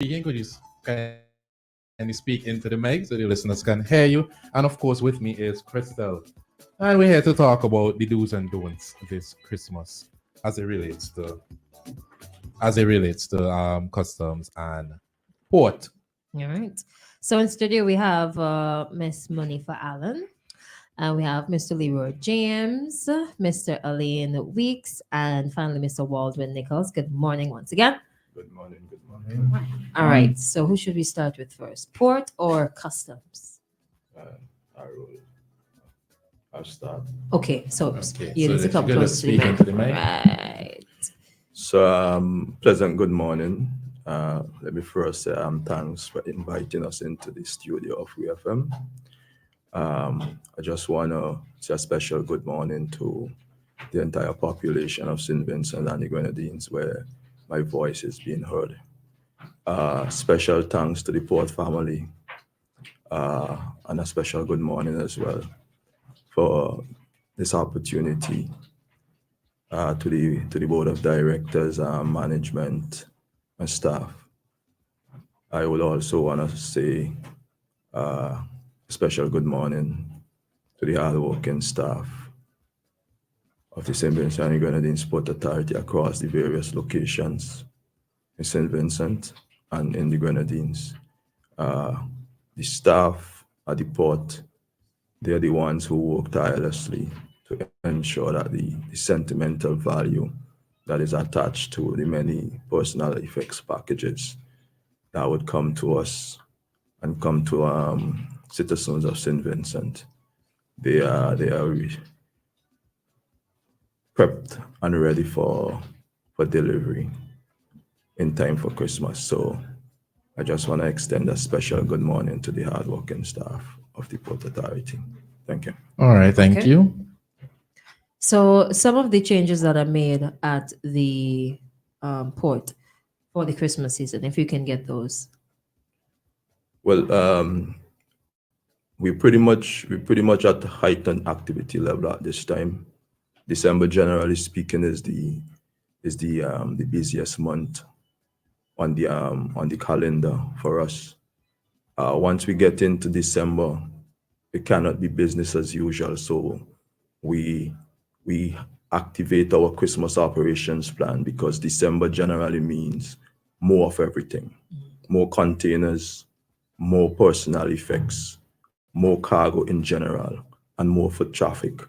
speaking. Could you kindly speak into the mic so the listeners can hear you? And of course, with me is Christal. And we're here to talk about the do's and don'ts this Christmas as it relates to customs and port. All right. So in studio we have Miss Monifa Allen, and we have Mr. Leroy James, Mr. Elaine Weeks, and finally Mr. Waldwin Nichols. Good morning once again. Good morning. Good morning. All right. So who should we start with first? Port or customs? Uh, I will. I'll start. Okay. So Okay, you so need to if you come could close just to the speak mic. into the mic. Right. So, pleasant good morning. Let me first say thanks for inviting us into the studio of WEFM. I just want to say a special good morning to the entire population of St. Vincent and the Grenadines, where my voice is being heard. Special thanks to the Port family, and a special good morning as well for this opportunity to the board of directors, management, and staff. I would also want to say a special good morning to the hardworking staff of the St. Vincent and Grenadines Port Authority across the various locations in St. Vincent and in the Grenadines. The staff at the port, they're the ones who work tirelessly to ensure that the sentimental value that is attached to the many personal effects packages that would come to us and come to citizens of St. Vincent. They are prepped and ready for delivery in time for Christmas. So I just want to extend a special good morning to the hardworking staff of the Port Authority. Thank you. All right, thank Okay. you. So some of the changes that are made at the port for the Christmas season, if you can get those. Well, we pretty much at heightened activity level at this time. December, generally speaking, is the busiest month on the calendar for us. Once we get into December, it cannot be business as usual. So we we activate our Christmas operations plan because December generally means more of everything, more containers, more personal effects, more cargo in general, and more foot traffic.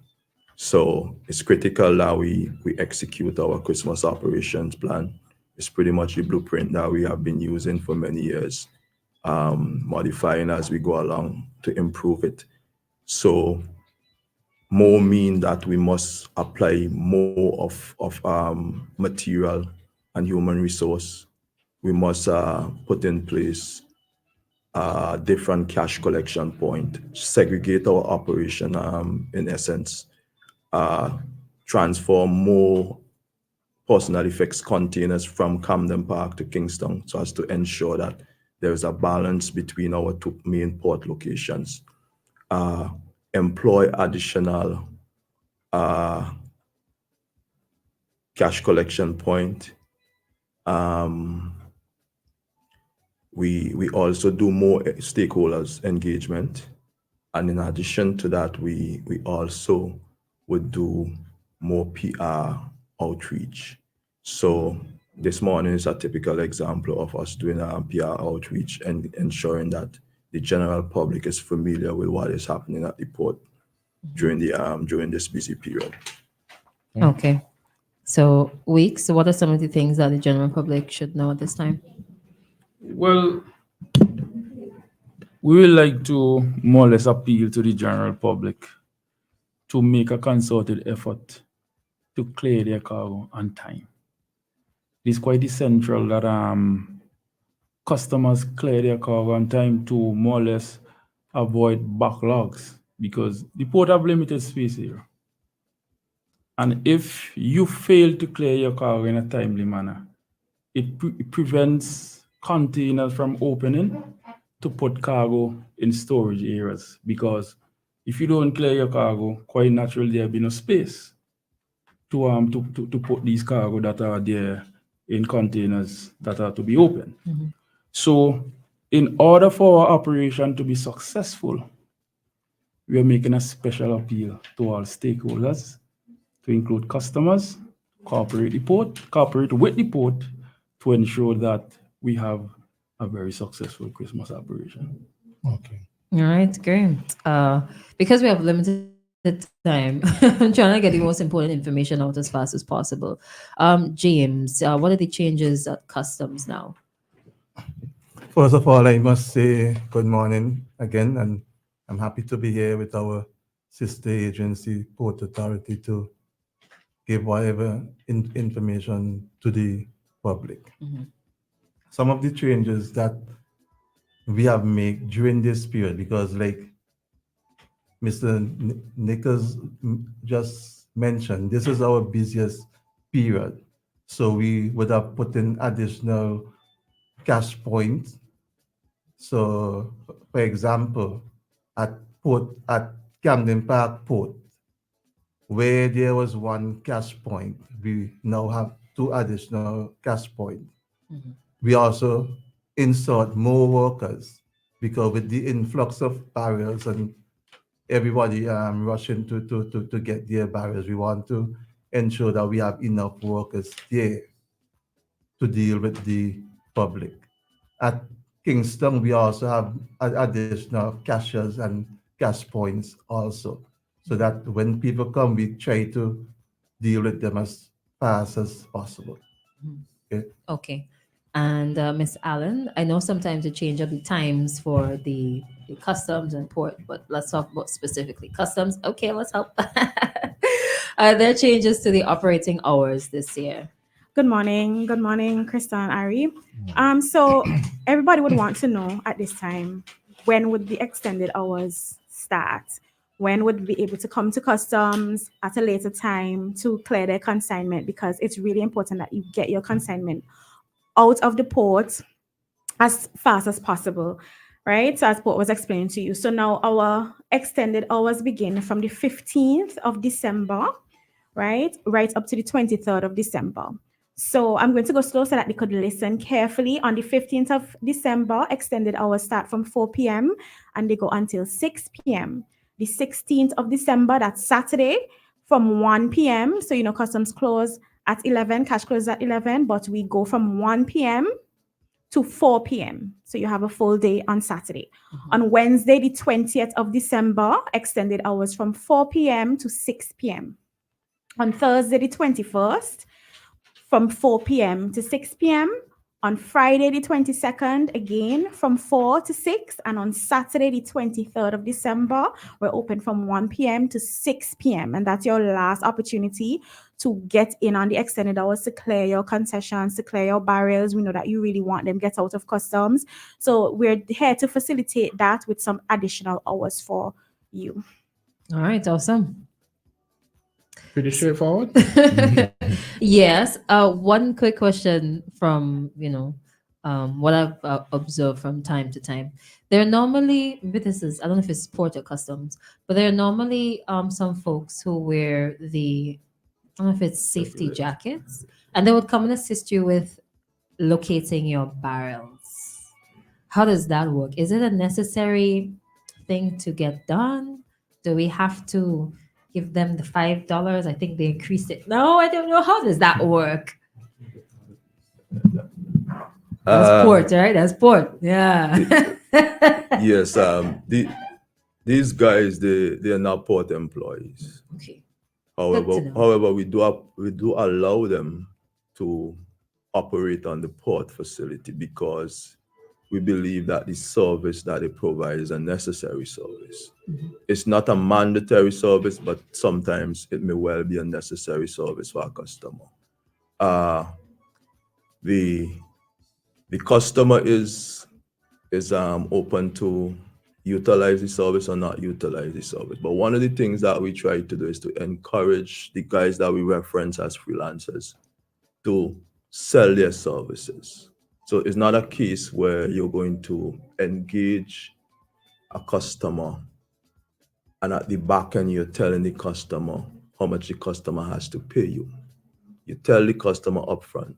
So it's critical that we execute our Christmas operations plan. It's pretty much the blueprint that we have been using for many years, modifying as we go along to improve it. So more mean that we must apply more of material and human resource. We must put in place different cash collection point, segregate our operation in essence, uh, transform more personal effects containers from Camden Park to Kingston so as to ensure that there is a balance between our two main port locations. Uh, Employ additional uh, cash collection point. Um, we also do more stakeholders engagement, and in addition to that, we also would do more PR outreach. So this morning is a typical example of us doing PR outreach and ensuring that the general public is familiar with what is happening at the port during this busy period. Okay. So weeks. So what are some of the things that the general public should know at this time? Well, we would like to more or less appeal to the general public to make a concerted effort to clear their cargo on time. It is quite essential that customers clear their cargo on time to more or less avoid backlogs because the port have limited space here. And if you fail to clear your cargo in a timely manner, it prevents containers from opening to put cargo in storage areas because if you don't clear your cargo, quite naturally there'll be no space to put these cargo that are there in containers that are to be opened. So, in order for our operation to be successful, we are making a special appeal to all stakeholders, to include customers, cooperate with the port to ensure that we have a very successful Christmas operation. Okay. All right, great. Because we have limited time, I'm trying to get the most important information out as fast as possible. James, what are the changes at customs now? First of all, I must say good morning again, and I'm happy to be here with our sister agency, Port Authority, to give whatever information to the public. Some of the changes that we have made during this period, because like Mr. Nichols just mentioned, this is our busiest period. So we would have put in additional cash points. So, for example, at Camden Park Port, where there was one cash point, we now have two additional cash points. We also insert more workers because with the influx of barrels and everybody rushing to get their barrels, we want to ensure that we have enough workers there to deal with the public. At Kingston, we also have additional cashiers and cash points also, so that when people come, we try to deal with them as fast as possible. Okay. Okay. And Miss Allen, I know sometimes you change up the times for the customs and port, but let's talk about specifically customs. Okay, let's help. Are there changes to the operating hours this year? Good morning, Christal and Ari. So everybody would want to know at this time, when would the extended hours start? When would we be able to come to customs at a later time to clear their consignment? Because it's really important that you get your consignment out of the port as fast as possible, right? So as Port was explaining to you. So now our extended hours begin from the 15th of December, right up to the 23rd of December. So I'm going to go slow so that they could listen carefully. On the 15th of December, extended hours start from 4 p.m. and they go until 6 p.m. The 16th of December, that's Saturday, from 1 p.m. So, customs close at 11, cash closes at 11, but we go from 1 p.m. to 4 p.m. So you have a full day on Saturday. On Wednesday, the 20th of December, extended hours from 4 p.m. to 6 p.m. On Thursday, the 21st, from 4 p.m. to 6 p.m. On Friday, the 22nd, again, from 4 to 6. And on Saturday, the 23rd of December, we're open from 1 p.m. to 6 p.m. And that's your last opportunity to get in on the extended hours, to clear your concessions, to clear your barrels. We know that you really want them get out of customs. So we're here to facilitate that with some additional hours for you. All right, awesome. Pretty straightforward. Yes. One quick question from what I've observed from time to time. There are normally, maybe this is, I don't know if it's port or customs, but there are normally some folks who wear the, I don't know if it's safety jackets, and they would come and assist you with locating your barrels. How does that work? Is it a necessary thing to get done? Do we have to give them the $5? I think they increased it. No, I don't know. How does that work? That's port, right? That's port. Yeah. Yes, these guys, they are not port employees. Okay. Good to know. However, we do allow them to operate on the port facility because we believe that the service that they provide is a necessary service. It's not a mandatory service, but sometimes it may well be a necessary service for a customer. The customer is open to utilize the service or not utilize the service. But one of the things that we try to do is to encourage the guys that we reference as freelancers to sell their services. So it's not a case where you're going to engage a customer and at the back end you're telling the customer how much the customer has to pay you. You tell the customer upfront,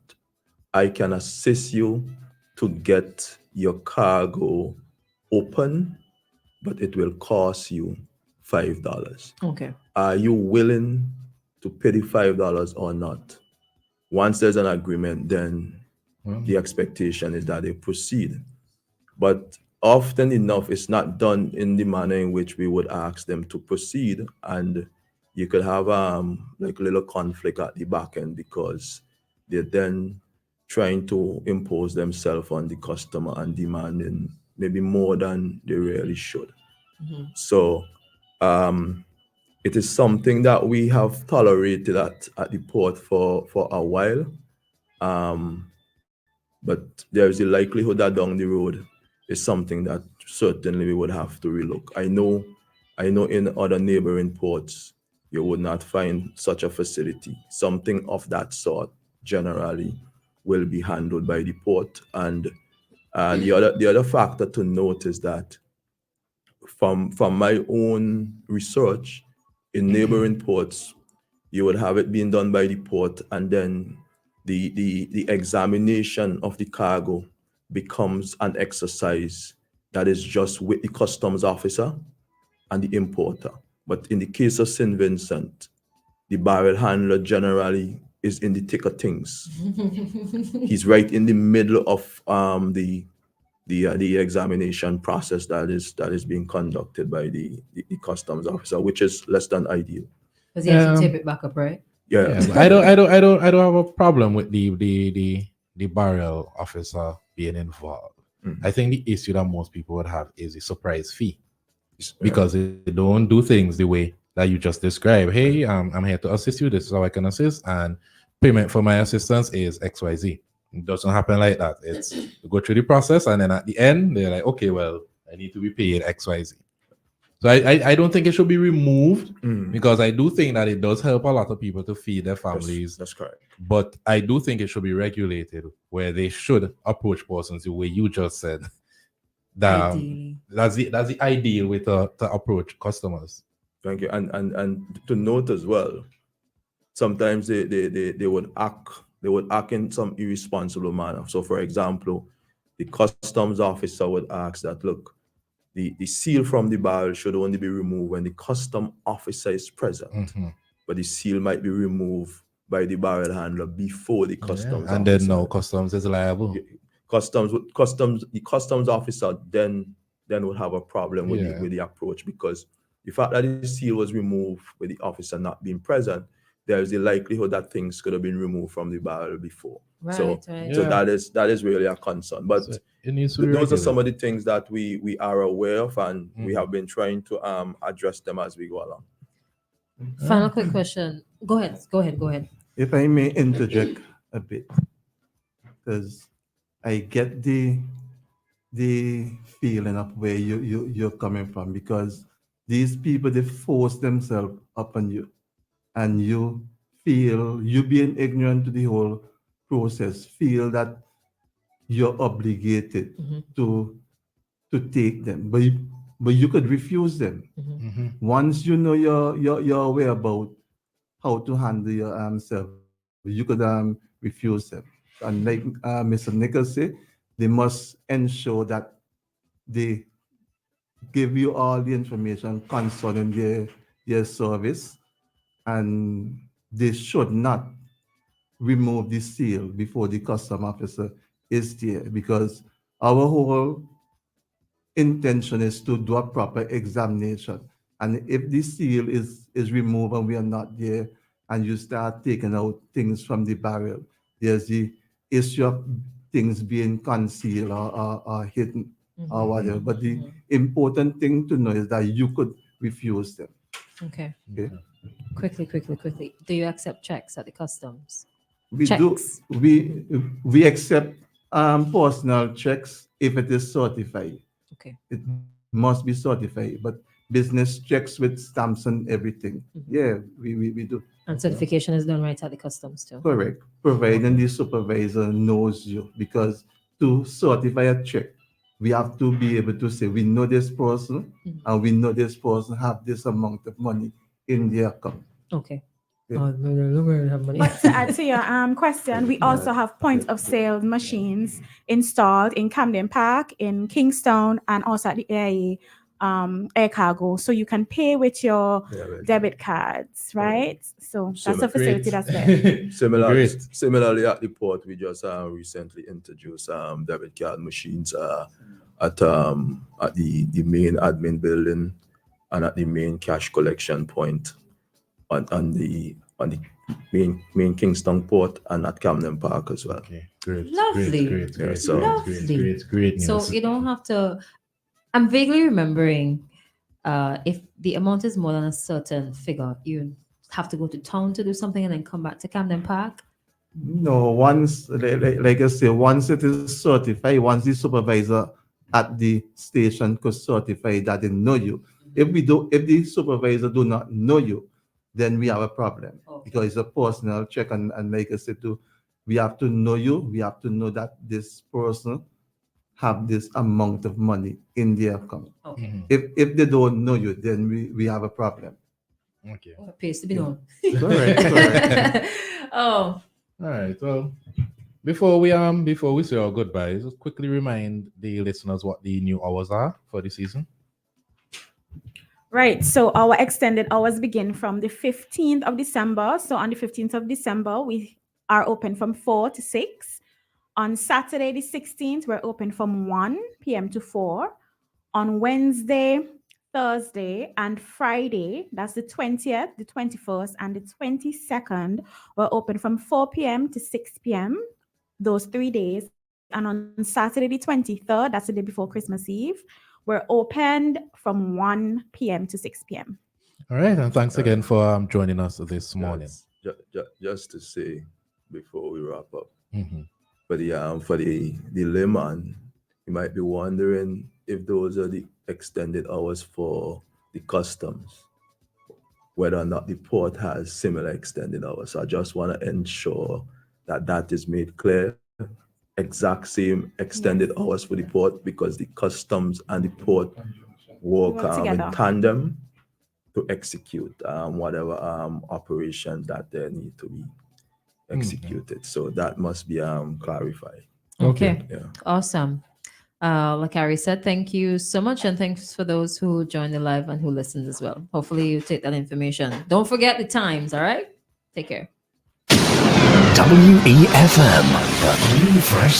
I can assist you to get your cargo open, but it will cost you $5. Okay. Are you willing to pay the $5 or not? Once there's an agreement, then the expectation is that they proceed. But often enough, it's not done in the manner in which we would ask them to proceed, and you could have like a little conflict at the back end because they're then trying to impose themselves on the customer and demanding maybe more than they really should. So it is something that we have tolerated at the port for a while. But there is a likelihood that down the road is something that certainly we would have to relook. I know in other neighboring ports, you would not find such a facility. Something of that sort generally will be handled by the port. And the other factor to note is that from my own research, in neighboring ports, you would have it being done by the port, and then the examination of the cargo becomes an exercise that is just with the customs officer and the importer. But in the case of St. Vincent, the barrel handler generally is in the thick of things. He's right in the middle of the examination process that is being conducted by the customs officer, which is less than ideal. Because he has to tape it back up, right? Yeah. Yeah, but I don't have a problem with the barrel officer being involved. I think the issue that most people would have is the surprise fee, because they don't do things the way that you just described. Hey, I'm here to assist you. This is how I can assist, and payment for my assistance is XYZ. It doesn't happen like that. It's you go through the process, and then at the end, they're like, okay, well, I need to be paid XYZ. So I don't think it should be removed, because I do think that it does help a lot of people to feed their families. That's correct. But I do think it should be regulated, where they should approach persons the way you just said. Ideally. That's the ideal way to approach customers. Thank you. And to note as well, sometimes they would act in some irresponsible manner. So for example, the customs officer would ask that, look, the seal from the barrel should only be removed when the custom officer is present, but the seal might be removed by the barrel handler before the customs and officer. then no, customs is liable. The customs officer then would have a problem with the approach, because the fact that the seal was removed with the officer not being present, there is a likelihood that things could have been removed from the barrel before. So that is really a concern. But So it needs to be those are some regulated. of the things that we are aware of, and we have been trying to address them as we go along. Final quick question. Go ahead. If I may interject a bit, because I get the feeling of where you're coming from, because these people, they force themselves upon you, and you feel, you being ignorant to the whole process, feel that you're obligated to take them, but you could refuse them. Once you know you're aware about how to handle your self, you could refuse them. And like Mr. Nichols said, they must ensure that they give you all the information concerning their service, and they should not remove the seal before the custom officer is there, because our whole intention is to do a proper examination. And if the seal is removed and we are not there, and you start taking out things from the barrel, there's the issue of things being concealed or hidden or whatever. But the important thing to know is that you could refuse them. Okay. Okay? Quickly. Do you accept checks at the customs? We Checks. we accept personal checks if it is certified. Okay. It must be certified, but business checks with stamps and everything. Yeah, we do. And certification is done right at the customs too. Correct. Providing the supervisor knows you, because to certify a check, we have to be able to say, we know this person and we know this person have this amount of money in their account. Okay. Oh, no, we don't have money. But to add to your question, we also have point of sale machines installed in Camden Park, in Kingston, and also at the air cargo. So you can pay with your debit cards, right? So that's a facility that's there. Similarly, at the port, we just recently introduced debit card machines at the main admin building and at the main cash collection point on the main Kingston port and at Camden Park as well. Okay, great. Lovely. Great. Yeah, so- Lovely. Great news. So you don't have to. I'm vaguely remembering, if the amount is more than a certain figure, you have to go to town to do something and then come back to Camden Park. No, once, like I say, once it is certified, once the supervisor at the station could certify that they know you. If the supervisor do not know you, then we have a problem. Okay. Because it's a personal check, and like I said, we have to know you. We have to know that this person have this amount of money in their account. Okay. Mhm. If they don't know you, then we have a problem. Okay. What pays to be known. It's all right, it's all right. Oh, All right. Well, before we say our goodbyes, just quickly remind the listeners what the new hours are for the season. Right. So our extended hours begin from the 15th of December. So on the 15th of December, we are open from 4 to 6. On Saturday, the 16th, we're open from 1 p.m. to 4. On Wednesday, Thursday, and Friday, that's the 20th, the 21st, and the 22nd, we're open from 4 p.m. to 6 p.m. those 3 days. And on Saturday, the 23rd, that's the day before Christmas Eve, we're opened from 1 p.m. to 6 p.m. All right, and thanks again for joining us this morning. Just to say before we wrap up, Mhm. for the layman, you might be wondering if those are the extended hours for the customs, whether or not the port has similar extended hours. So I just want to ensure that is made clear. Exact same extended hours for the port, because the customs and the port work Work together. in tandem to execute whatever operation that they need to be executed. So that must be clarified. okay. Yeah. Awesome. Like Harry said, thank you so much. And thanks for those who joined the live and who listened as well. Hopefully you take that information. Don't forget the times, all right? Take care. WEFM, the new fresh